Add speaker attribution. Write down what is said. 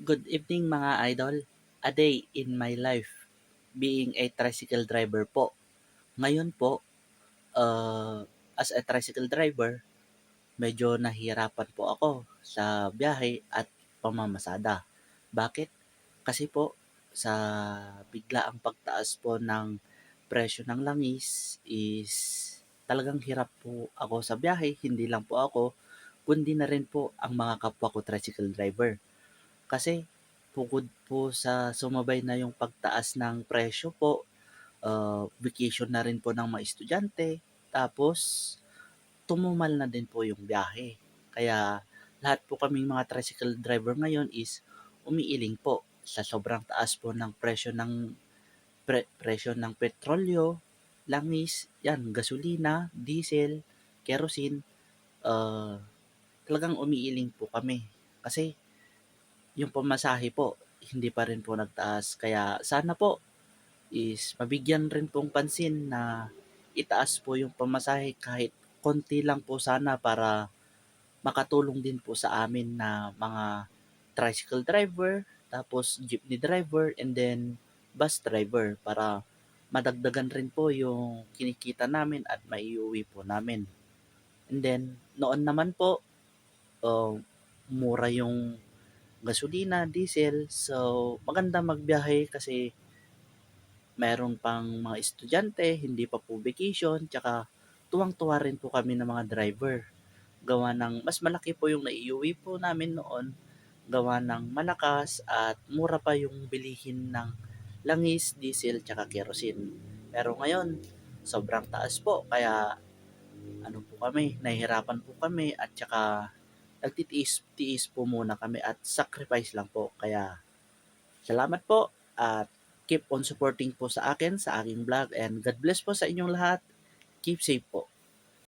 Speaker 1: Good evening mga idol. A day in my life being a tricycle driver po. Ngayon po, as a tricycle driver, medyo nahihirapan po ako sa biyahe at pamamasada. Bakit? Kasi po sa biglaang pagtaas po ng presyo ng langis is talagang hirap po ako sa biyahe. Hindi lang po ako, kundi na rin po ang mga kapwa ko tricycle driver. Kasi bukod po sa sumabay na yung pagtaas ng presyo po, vacation na rin po ng mga estudyante, tapos tumumal na din po yung biyahe. Kaya lahat po kaming mga tricycle driver ngayon is umiiling po sa sobrang taas po ng presyo ng petrolyo, langis, yan, gasolina, diesel, kerosene, uh, talagang umiiling po kami. Kasi yung pamasahe po, hindi pa rin po nagtaas. Kaya sana po is mabigyan rin pong pansin na itaas po yung pamasahe kahit konti lang po sana para makatulong din po sa amin na mga tricycle driver, tapos jeepney driver, and then bus driver para madagdagan rin po yung kinikita namin at maiuwi po namin. And then, noon naman po, mura yung gasolina, diesel. So, maganda magbiyahe kasi meron pang mga estudyante, hindi pa po vacation, tsaka tuwang-tuwa rin po kami ng mga driver. Gawa ng mas malaki po yung naiuwi po namin noon, gawa ng malakas at mura pa yung bilihin ng langis, diesel, tsaka kerosene. Pero ngayon, sobrang taas po, kaya ano po kami, nahihirapan po kami at tsaka nagtitiis-tiis po muna kami at sacrifice lang po. Kaya salamat po at keep on supporting po sa akin, sa aking vlog, and God bless po sa inyong lahat. Keep safe po.